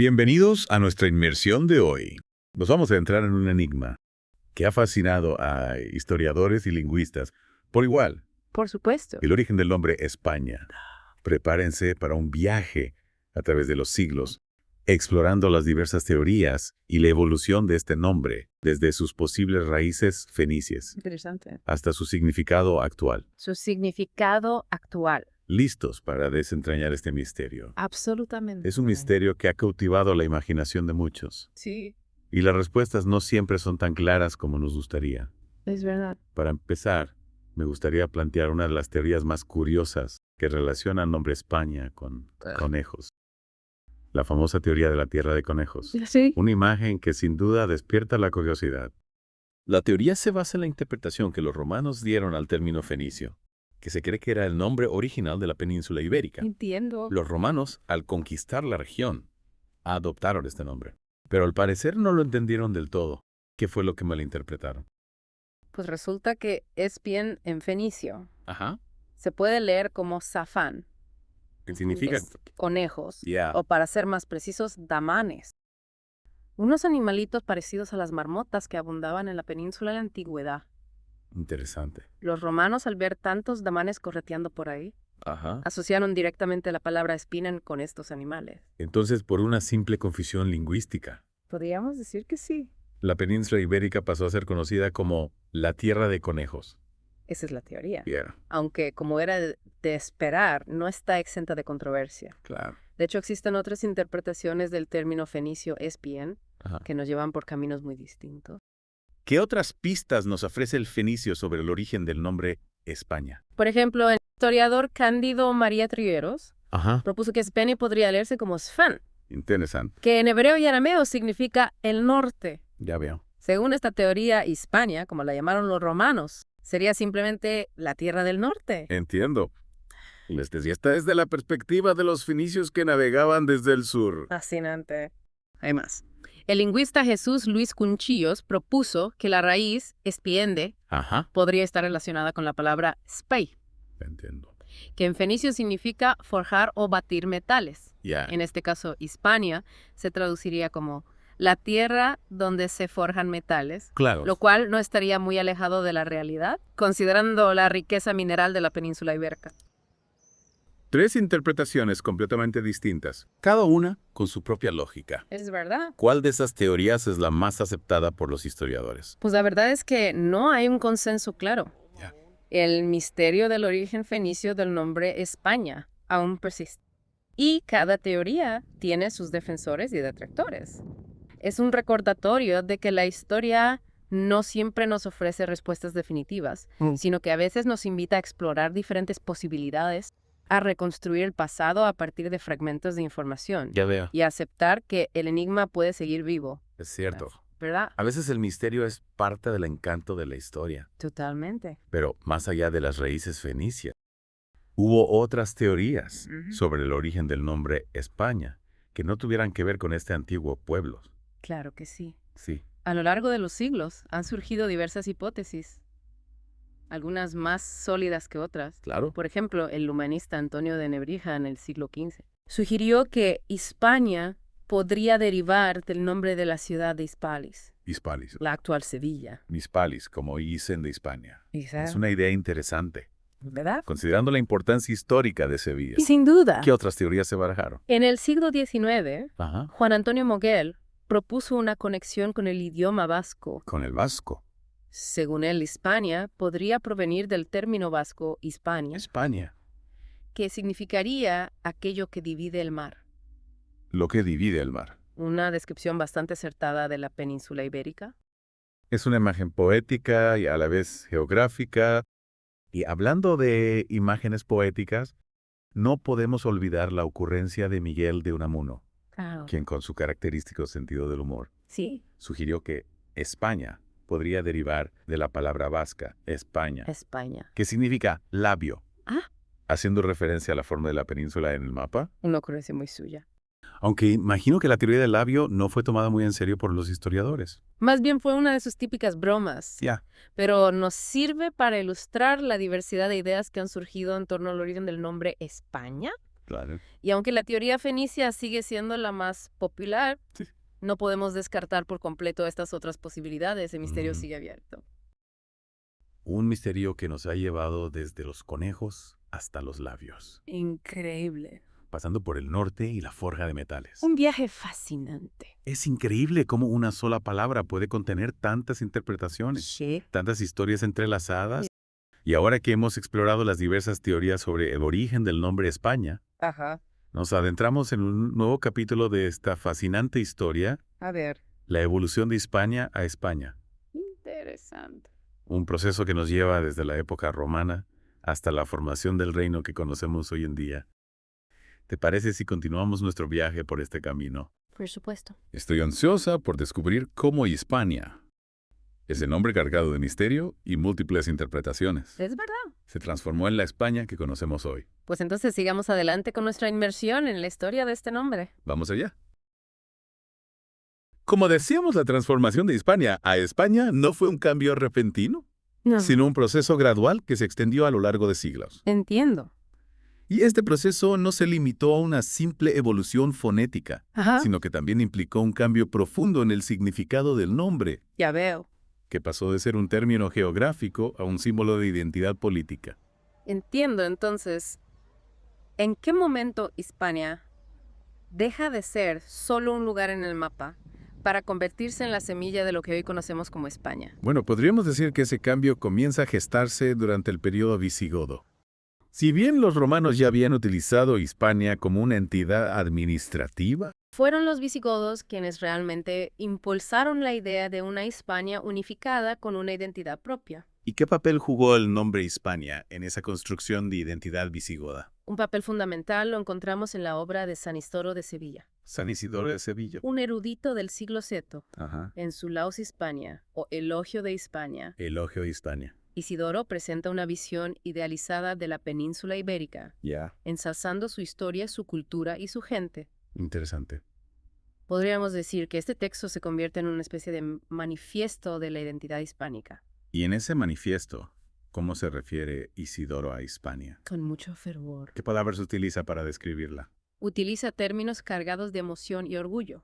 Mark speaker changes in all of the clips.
Speaker 1: Bienvenidos a nuestra inmersión de hoy. Nos vamos a entrar en un enigma que ha fascinado a historiadores y lingüistas por igual.
Speaker 2: Por supuesto.
Speaker 1: El origen del nombre España. Prepárense para un viaje a través de los siglos, explorando las diversas teorías y la evolución de este nombre, desde sus posibles raíces fenicias
Speaker 2: Interesante.
Speaker 1: hasta su significado actual.
Speaker 2: Su significado actual.
Speaker 1: ¿Listos para desentrañar este misterio?
Speaker 2: Absolutamente.
Speaker 1: Es un misterio que ha cautivado la imaginación de muchos,
Speaker 2: Sí,
Speaker 1: y las respuestas no siempre son tan claras como nos gustaría.
Speaker 2: es verdad.
Speaker 1: Para empezar, me gustaría plantear una de las teorías más curiosas que relaciona el nombre España con conejos. La famosa teoría de la tierra de conejos.
Speaker 2: Sí.
Speaker 1: Una imagen que sin duda despierta la curiosidad. La teoría se basa en la interpretación que los romanos dieron al término fenicio, que se cree que era el nombre original de la península ibérica.
Speaker 2: Entiendo.
Speaker 1: Los romanos, al conquistar la región, adoptaron este nombre. Pero al parecer no lo entendieron del todo. ¿Qué fue lo que malinterpretaron?
Speaker 2: Pues resulta que es bien en fenicio.
Speaker 1: Ajá.
Speaker 2: Se puede leer como zafán.
Speaker 1: ¿Qué significa?
Speaker 2: Es conejos.
Speaker 1: Ya.
Speaker 2: O para ser más precisos, damanes. Unos animalitos parecidos a las marmotas que abundaban en la península en la antigüedad.
Speaker 1: Interesante.
Speaker 2: Los romanos, al ver tantos damanes correteando por ahí,
Speaker 1: Ajá.
Speaker 2: asociaron directamente la palabra espina con estos animales.
Speaker 1: Entonces, por una simple confusión lingüística,
Speaker 2: Podríamos decir que sí.
Speaker 1: la península ibérica pasó a ser conocida como la tierra de conejos.
Speaker 2: Esa es la teoría.
Speaker 1: Yeah,
Speaker 2: Aunque, como era de esperar, no está exenta de controversia.
Speaker 1: claro.
Speaker 2: De hecho, existen otras interpretaciones del término fenicio espien
Speaker 1: Ajá.
Speaker 2: que nos llevan por caminos muy distintos.
Speaker 1: ¿Qué otras pistas nos ofrece el fenicio sobre el origen del nombre España?
Speaker 2: Por ejemplo, el historiador Cándido María Trigueros
Speaker 1: Ajá.
Speaker 2: propuso que Speni podría leerse como Sfan,
Speaker 1: Interesante.
Speaker 2: que en hebreo y arameo significa el norte.
Speaker 1: Ya veo.
Speaker 2: Según esta teoría, Hispania, como la llamaron los romanos, sería simplemente la tierra del norte.
Speaker 1: Entiendo. Y esta es de la perspectiva de los fenicios que navegaban desde el sur.
Speaker 2: Fascinante. Hay más. El lingüista Jesús Luis Cunchillos propuso que la raíz espiende
Speaker 1: Ajá.
Speaker 2: podría estar relacionada con la palabra spei,
Speaker 1: Entiendo.
Speaker 2: que en fenicio significa forjar o batir metales.
Speaker 1: Ya.
Speaker 2: En este caso, Hispania se traduciría como la tierra donde se forjan metales,
Speaker 1: Claro.
Speaker 2: lo cual no estaría muy alejado de la realidad, considerando la riqueza mineral de la península ibérica.
Speaker 1: Tres interpretaciones completamente distintas, cada una con su propia lógica.
Speaker 2: ¿Es verdad?
Speaker 1: ¿Cuál de esas teorías es la más aceptada por los historiadores?
Speaker 2: Pues la verdad es que no hay un consenso claro.
Speaker 1: Ya.
Speaker 2: El misterio del origen fenicio del nombre España aún persiste. Y cada teoría tiene sus defensores y detractores. Es un recordatorio de que la historia no siempre nos ofrece respuestas definitivas, sino que a veces nos invita a explorar diferentes posibilidades, a reconstruir el pasado a partir de fragmentos de información
Speaker 1: Ya veo.
Speaker 2: y a aceptar que el enigma puede seguir vivo,
Speaker 1: Es cierto.
Speaker 2: ¿verdad?
Speaker 1: A veces el misterio es parte del encanto de la historia,
Speaker 2: Totalmente.
Speaker 1: pero más allá de las raíces fenicias, hubo otras teorías
Speaker 2: Ujú.
Speaker 1: sobre el origen del nombre España que no tuvieran que ver con este antiguo pueblo.
Speaker 2: Claro que sí.
Speaker 1: Sí.
Speaker 2: A lo largo de los siglos han surgido diversas hipótesis, algunas más sólidas que otras.
Speaker 1: Claro.
Speaker 2: Por ejemplo, el humanista Antonio de Nebrija en el siglo XV sugirió que Hispania podría derivar del nombre de la ciudad de Hispalis,
Speaker 1: Hispalis.
Speaker 2: la actual Sevilla.
Speaker 1: Hispalis, como dicen de Hispania. Es
Speaker 2: Exacto.
Speaker 1: una idea interesante,
Speaker 2: ¿Verdad?
Speaker 1: considerando la importancia histórica de Sevilla.
Speaker 2: Sin duda.
Speaker 1: ¿Qué otras teorías se barajaron?
Speaker 2: En el siglo XIX,
Speaker 1: Ajá.
Speaker 2: Juan Antonio Moguel propuso una conexión con el idioma vasco.
Speaker 1: Con el vasco.
Speaker 2: Según él, Hispania podría provenir del término vasco Hispania,
Speaker 1: España.
Speaker 2: que significaría aquello que divide el mar.
Speaker 1: Lo que divide el mar.
Speaker 2: Una descripción bastante acertada de la península ibérica.
Speaker 1: Es una imagen poética y a la vez geográfica. Y hablando de imágenes poéticas, no podemos olvidar la ocurrencia de Miguel de Unamuno,
Speaker 2: Claro.
Speaker 1: quien con su característico sentido del humor
Speaker 2: Sí,
Speaker 1: sugirió que España podría derivar de la palabra vasca, España,
Speaker 2: España.
Speaker 1: que significa labio,
Speaker 2: Ah,
Speaker 1: haciendo referencia a la forma de la península en el mapa.
Speaker 2: una ocurrencia muy suya.
Speaker 1: Aunque imagino que la teoría del labio no fue tomada muy en serio por los historiadores.
Speaker 2: Más bien fue una de sus típicas bromas.
Speaker 1: Ya.
Speaker 2: Pero nos sirve para ilustrar la diversidad de ideas que han surgido en torno al origen del nombre España.
Speaker 1: Claro.
Speaker 2: Y aunque la teoría fenicia sigue siendo la más popular,
Speaker 1: Sí.
Speaker 2: no podemos descartar por completo estas otras posibilidades. El misterio
Speaker 1: Ujú.
Speaker 2: sigue abierto.
Speaker 1: Un misterio que nos ha llevado desde los conejos hasta los labios,
Speaker 2: Increíble.
Speaker 1: pasando por el norte y la forja de metales.
Speaker 2: Un viaje fascinante.
Speaker 1: Es increíble cómo una sola palabra puede contener tantas interpretaciones,
Speaker 2: Sí.
Speaker 1: tantas historias entrelazadas. Y ahora que hemos explorado las diversas teorías sobre el origen del nombre España,
Speaker 2: Ajá.
Speaker 1: nos adentramos en un nuevo capítulo de esta fascinante historia,
Speaker 2: A ver.
Speaker 1: la evolución de Hispania a España.
Speaker 2: Interesante.
Speaker 1: Un proceso que nos lleva desde la época romana hasta la formación del reino que conocemos hoy en día. ¿Te parece si continuamos nuestro viaje por este camino?
Speaker 2: Por supuesto.
Speaker 1: Estoy ansiosa por descubrir cómo Hispania, ese nombre cargado de misterio y múltiples interpretaciones,
Speaker 2: Es verdad.
Speaker 1: se transformó en la España que conocemos hoy.
Speaker 2: Pues entonces sigamos adelante con nuestra inmersión en la historia de este nombre.
Speaker 1: Vamos allá. Como decíamos, la transformación de Hispania a España no fue un cambio repentino,
Speaker 2: No.
Speaker 1: sino un proceso gradual que se extendió a lo largo de siglos.
Speaker 2: Entiendo.
Speaker 1: Y este proceso no se limitó a una simple evolución fonética,
Speaker 2: Ajá.
Speaker 1: sino que también implicó un cambio profundo en el significado del nombre,
Speaker 2: Ya veo.
Speaker 1: que pasó de ser un término geográfico a un símbolo de identidad política.
Speaker 2: Entiendo, entonces, ¿en qué momento Hispania deja de ser solo un lugar en el mapa para convertirse en la semilla de lo que hoy conocemos como España?
Speaker 1: Bueno, podríamos decir que ese cambio comienza a gestarse durante el periodo visigodo. Si bien los romanos ya habían utilizado Hispania como una entidad administrativa,
Speaker 2: Fueron los visigodos quienes realmente impulsaron la idea de una Hispania unificada con una identidad propia.
Speaker 1: ¿y qué papel jugó el nombre Hispania en esa construcción de identidad visigoda?
Speaker 2: Un papel fundamental lo encontramos en la obra de San Isidoro de Sevilla,
Speaker 1: San Isidoro de Sevilla.
Speaker 2: un erudito del siglo VII.
Speaker 1: Ajá.
Speaker 2: En su Laus Hispania, o Elogio de Hispania,
Speaker 1: Elogio de Hispania.
Speaker 2: Isidoro presenta una visión idealizada de la península ibérica,
Speaker 1: Ya.
Speaker 2: ensalzando su historia, su cultura y su gente.
Speaker 1: Interesante.
Speaker 2: Podríamos decir que este texto se convierte en una especie de manifiesto de la identidad hispánica.
Speaker 1: Y en ese manifiesto, ¿cómo se refiere Isidoro a Hispania?
Speaker 2: Con mucho fervor.
Speaker 1: ¿Qué palabras utiliza para describirla?
Speaker 2: Utiliza términos cargados de emoción y orgullo.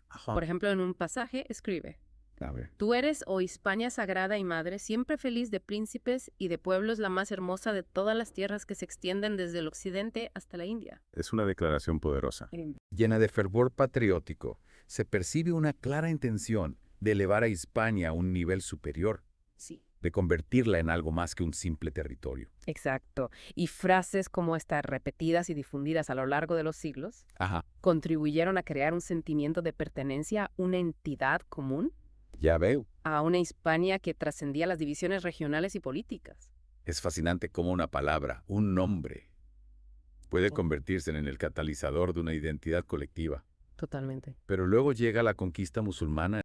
Speaker 1: Ajá.
Speaker 2: Por ejemplo, en un pasaje escribe:
Speaker 1: A ver.
Speaker 2: Tú eres, oh Hispania sagrada y madre, siempre feliz de príncipes y de pueblos, la más hermosa de todas las tierras que se extienden desde el occidente hasta la India.
Speaker 1: Es una declaración poderosa.
Speaker 3: Llena de fervor patriótico, se percibe una clara intención de elevar a Hispania a un nivel superior,
Speaker 2: Sí.
Speaker 3: de convertirla en algo más que un simple territorio.
Speaker 2: Exacto. Y frases como estas, repetidas y difundidas a lo largo de los siglos,
Speaker 3: Ajá.
Speaker 2: contribuyeron a crear un sentimiento de pertenencia a una entidad común,
Speaker 3: Ya veo.
Speaker 2: a una Hispania que trascendía las divisiones regionales y políticas.
Speaker 3: Es fascinante cómo una palabra, un nombre, puede
Speaker 2: Sí.
Speaker 3: convertirse en el catalizador de una identidad colectiva.
Speaker 2: Totalmente.
Speaker 3: Pero luego llega la conquista musulmana.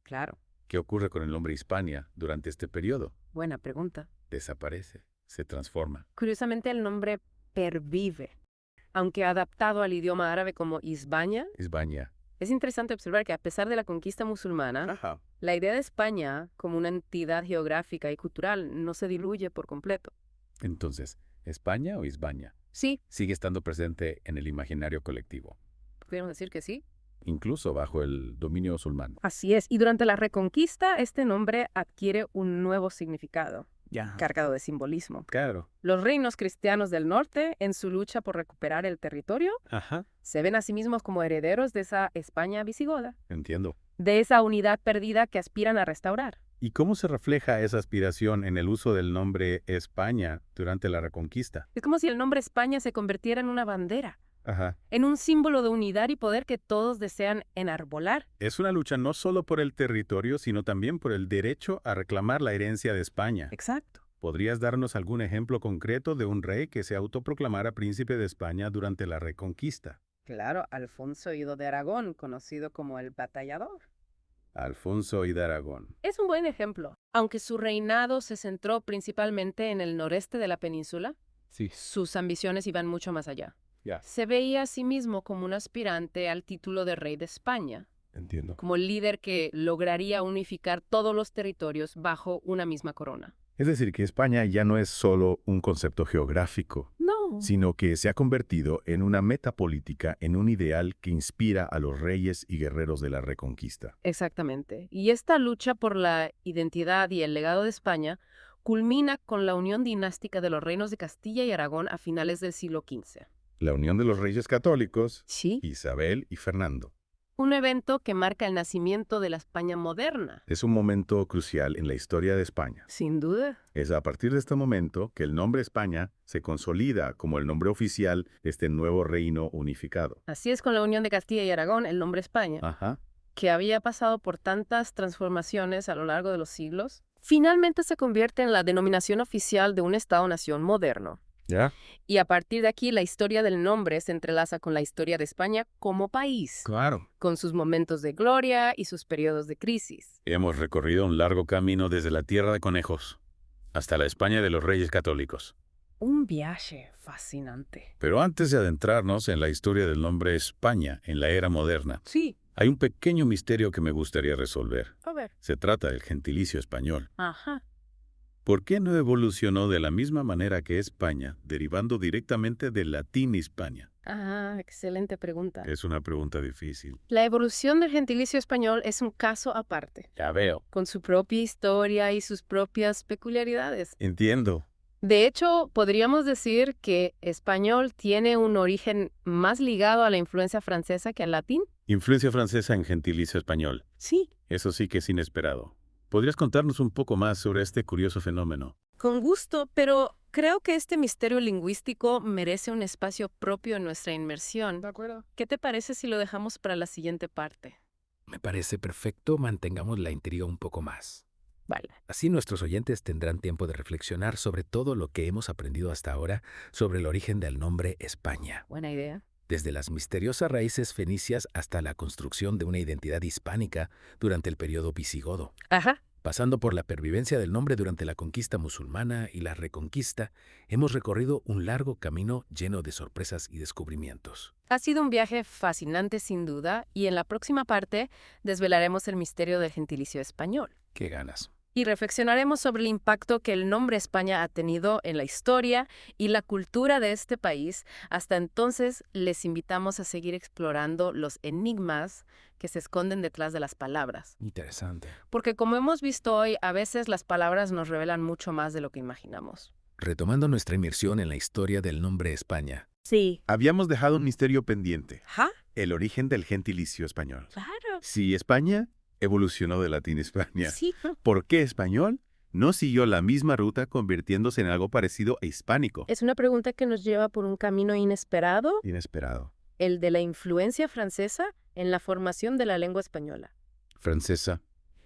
Speaker 2: Claro.
Speaker 3: ¿Qué ocurre con el nombre Hispania durante este periodo?
Speaker 2: Buena pregunta.
Speaker 3: Desaparece, se transforma.
Speaker 2: Curiosamente, el nombre pervive, aunque adaptado al idioma árabe como Hispania.
Speaker 3: Hispania.
Speaker 2: Es interesante observar que a pesar de la conquista musulmana,
Speaker 1: Ajá.
Speaker 2: la idea de España como una entidad geográfica y cultural no se diluye por completo.
Speaker 3: Entonces, ¿España o Hispania?
Speaker 2: Sí,
Speaker 3: Sigue estando presente en el imaginario colectivo,
Speaker 2: podríamos decir que sí.
Speaker 3: incluso bajo el dominio musulmán.
Speaker 2: Así es. Y durante la Reconquista, este nombre adquiere un nuevo significado,
Speaker 1: Ya.
Speaker 2: cargado de simbolismo.
Speaker 1: Claro.
Speaker 2: Los reinos cristianos del norte, en su lucha por recuperar el territorio,
Speaker 1: Ajá.
Speaker 2: se ven a sí mismos como herederos de esa España visigoda,
Speaker 3: Entiendo.
Speaker 2: de esa unidad perdida que aspiran a restaurar.
Speaker 1: ¿Y cómo se refleja esa aspiración en el uso del nombre España durante la Reconquista?
Speaker 2: Es como si el nombre España se convirtiera en una bandera,
Speaker 1: Ajá.
Speaker 2: en un símbolo de unidad y poder que todos desean enarbolar.
Speaker 1: Es una lucha no solo por el territorio, sino también por el derecho a reclamar la herencia de España.
Speaker 2: Exacto.
Speaker 1: ¿Podrías darnos algún ejemplo concreto de un rey que se autoproclamara príncipe de España durante la Reconquista?
Speaker 2: Claro, Alfonso Ido de Aragón, conocido como el Batallador.
Speaker 1: Alfonso I de Aragón.
Speaker 2: Es un buen ejemplo. Aunque su reinado se centró principalmente en el noreste de la península,
Speaker 3: Sí.
Speaker 2: sus ambiciones iban mucho más allá.
Speaker 1: Ya.
Speaker 2: Se veía a sí mismo como un aspirante al título de rey de España,
Speaker 1: Entiendo.
Speaker 2: como el líder que lograría unificar todos los territorios bajo una misma corona.
Speaker 1: Es decir, que España ya no es solo un concepto geográfico,
Speaker 2: No.
Speaker 1: sino que se ha convertido en una meta política, en un ideal que inspira a los reyes y guerreros de la Reconquista.
Speaker 2: Exactamente. Y esta lucha por la identidad y el legado de España culmina con la unión dinástica de los reinos de Castilla y Aragón a finales del siglo XV.
Speaker 1: La unión de los reyes católicos,
Speaker 2: Sí.
Speaker 1: Isabel y Fernando.
Speaker 2: Un evento que marca el nacimiento de la España moderna.
Speaker 1: Es un momento crucial en la historia de España.
Speaker 2: Sin duda.
Speaker 1: Es a partir de este momento que el nombre España se consolida como el nombre oficial de este nuevo reino unificado.
Speaker 2: Así es con la unión de Castilla y Aragón, el nombre España,
Speaker 1: Ajá.
Speaker 2: que había pasado por tantas transformaciones a lo largo de los siglos, finalmente se convierte en la denominación oficial de un Estado-nación moderno.
Speaker 1: ¿Ya?
Speaker 2: Y a partir de aquí la historia del nombre se entrelaza con la historia de España como país,
Speaker 1: Claro.
Speaker 2: con sus momentos de gloria y sus periodos de crisis.
Speaker 1: Hemos recorrido un largo camino desde la tierra de conejos hasta la España de los reyes católicos.
Speaker 2: Un viaje fascinante.
Speaker 1: Pero antes de adentrarnos en la historia del nombre España en la era moderna,
Speaker 2: Sí.
Speaker 1: hay un pequeño misterio que me gustaría resolver.
Speaker 2: A ver.
Speaker 1: Se trata del gentilicio español.
Speaker 2: Ajá.
Speaker 1: ¿Por qué no evolucionó de la misma manera que España, derivando directamente del latín Hispania?
Speaker 2: Ah, excelente pregunta.
Speaker 1: Es una pregunta difícil.
Speaker 2: La evolución del gentilicio español es un caso aparte,
Speaker 1: Ya veo.
Speaker 2: con su propia historia y sus propias peculiaridades.
Speaker 1: Entiendo.
Speaker 2: De hecho, podríamos decir que español tiene un origen más ligado a la influencia francesa que al latín.
Speaker 1: Influencia francesa en gentilicio español.
Speaker 2: Sí.
Speaker 1: Eso sí que es inesperado. ¿Podrías contarnos un poco más sobre este curioso fenómeno?
Speaker 2: Con gusto, pero creo que este misterio lingüístico merece un espacio propio en nuestra inmersión.
Speaker 4: De acuerdo.
Speaker 2: ¿Qué te parece si lo dejamos para la siguiente parte?
Speaker 4: Me parece perfecto, mantengamos la intriga un poco más.
Speaker 2: Vale.
Speaker 4: Así nuestros oyentes tendrán tiempo de reflexionar sobre todo lo que hemos aprendido hasta ahora sobre el origen del nombre España,
Speaker 2: Buena idea.
Speaker 4: desde las misteriosas raíces fenicias hasta la construcción de una identidad hispánica durante el periodo visigodo,
Speaker 2: Ajá.
Speaker 4: pasando por la pervivencia del nombre durante la conquista musulmana y la reconquista. Hemos recorrido un largo camino lleno de sorpresas y descubrimientos.
Speaker 2: Ha sido un viaje fascinante sin duda, y en la próxima parte desvelaremos el misterio del gentilicio español.
Speaker 4: ¡Qué ganas!
Speaker 2: Y reflexionaremos sobre el impacto que el nombre España ha tenido en la historia y la cultura de este país. Hasta entonces, les invitamos a seguir explorando los enigmas que se esconden detrás de las palabras.
Speaker 4: Interesante.
Speaker 2: Porque como hemos visto hoy, a veces las palabras nos revelan mucho más de lo que imaginamos.
Speaker 4: Retomando nuestra inmersión en la historia del nombre España,
Speaker 2: Sí.
Speaker 1: Habíamos dejado un misterio pendiente.
Speaker 2: ¿Ja?
Speaker 1: El origen del gentilicio español.
Speaker 2: Claro.
Speaker 1: Si España evolucionó de latín Hispania,
Speaker 2: Sí.
Speaker 1: ¿por qué español no siguió la misma ruta convirtiéndose en algo parecido a hispánico?
Speaker 2: Es una pregunta que nos lleva por un camino inesperado,
Speaker 1: Inesperado.
Speaker 2: el de la influencia francesa en la formación de la lengua española.
Speaker 1: Francesa.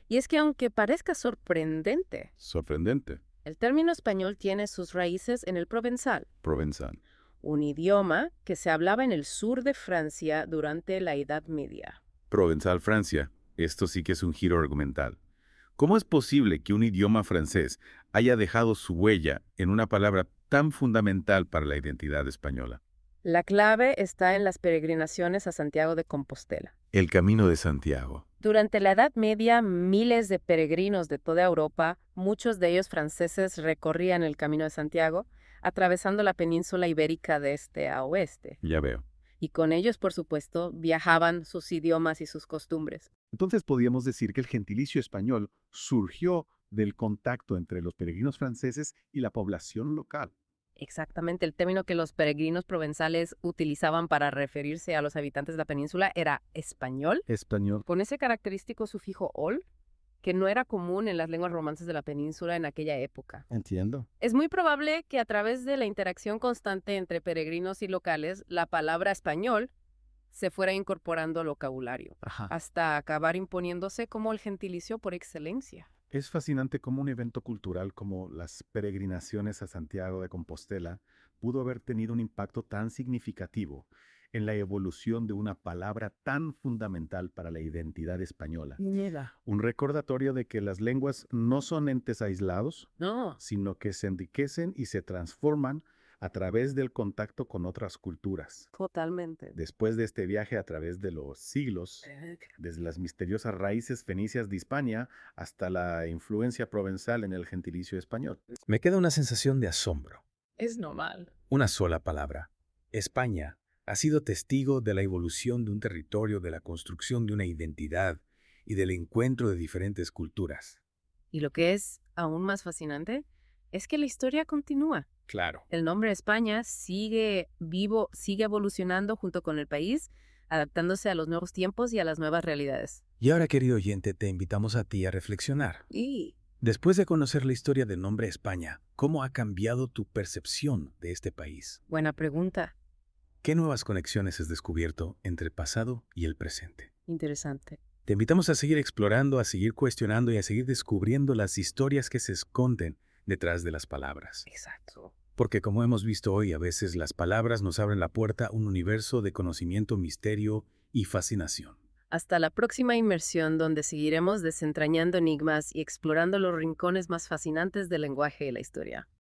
Speaker 2: Y es que aunque parezca sorprendente,
Speaker 1: Sorprendente.
Speaker 2: el término español tiene sus raíces en el provenzal,
Speaker 1: Provenzal.
Speaker 2: un idioma que se hablaba en el sur de Francia durante la Edad Media.
Speaker 1: Provenzal, Francia. Esto sí que es un giro argumental. ¿Cómo es posible que un idioma francés haya dejado su huella en una palabra tan fundamental para la identidad española?
Speaker 2: La clave está en las peregrinaciones a Santiago de Compostela.
Speaker 1: El Camino de Santiago.
Speaker 2: Durante la Edad Media, miles de peregrinos de toda Europa, muchos de ellos franceses, recorrían el Camino de Santiago, atravesando la península ibérica de este a oeste.
Speaker 1: Ya veo.
Speaker 2: Y con ellos, por supuesto, viajaban sus idiomas y sus costumbres.
Speaker 5: Entonces podríamos decir que el gentilicio español surgió del contacto entre los peregrinos franceses y la población local.
Speaker 2: Exactamente, el término que los peregrinos provenzales utilizaban para referirse a los habitantes de la península era español,
Speaker 5: Español.
Speaker 2: con ese característico sufijo ol, que no era común en las lenguas romances de la península en aquella época.
Speaker 5: Entiendo.
Speaker 2: Es muy probable que a través de la interacción constante entre peregrinos y locales, la palabra español se fuera incorporando al vocabulario,
Speaker 5: Ajá.
Speaker 2: hasta acabar imponiéndose como el gentilicio por excelencia.
Speaker 5: Es fascinante cómo un evento cultural como las peregrinaciones a Santiago de Compostela pudo haber tenido un impacto tan significativo en la evolución de una palabra tan fundamental para la identidad española. Un recordatorio de que las lenguas no son entes aislados,
Speaker 2: No,
Speaker 5: sino que se enriquecen y se transforman a través del contacto con otras culturas.
Speaker 2: Totalmente.
Speaker 5: Después de este viaje a través de los siglos, desde las misteriosas raíces fenicias de Hispania hasta la influencia provenzal en el gentilicio español.
Speaker 4: Me queda una sensación de asombro.
Speaker 2: Es normal.
Speaker 4: Una sola palabra. España ha sido testigo de la evolución de un territorio, de la construcción de una identidad y del encuentro de diferentes culturas.
Speaker 2: Y lo que es aún más fascinante es que la historia continúa.
Speaker 4: Claro.
Speaker 2: El nombre España sigue vivo, sigue evolucionando junto con el país, adaptándose a los nuevos tiempos y a las nuevas realidades.
Speaker 4: Y ahora, querido oyente, te invitamos a ti a reflexionar.
Speaker 2: Y
Speaker 4: Después de conocer la historia del nombre España, ¿cómo ha cambiado tu percepción de este país?
Speaker 2: buena pregunta.
Speaker 4: ¿Qué nuevas conexiones has descubierto entre el pasado y el presente?
Speaker 2: Interesante.
Speaker 4: Te invitamos a seguir explorando, a seguir cuestionando y a seguir descubriendo las historias que se esconden detrás de las palabras.
Speaker 2: Exacto.
Speaker 4: Porque como hemos visto hoy, a veces las palabras nos abren la puerta a un universo de conocimiento, misterio y fascinación.
Speaker 2: Hasta la próxima inmersión donde seguiremos desentrañando enigmas y explorando los rincones más fascinantes del lenguaje y la historia.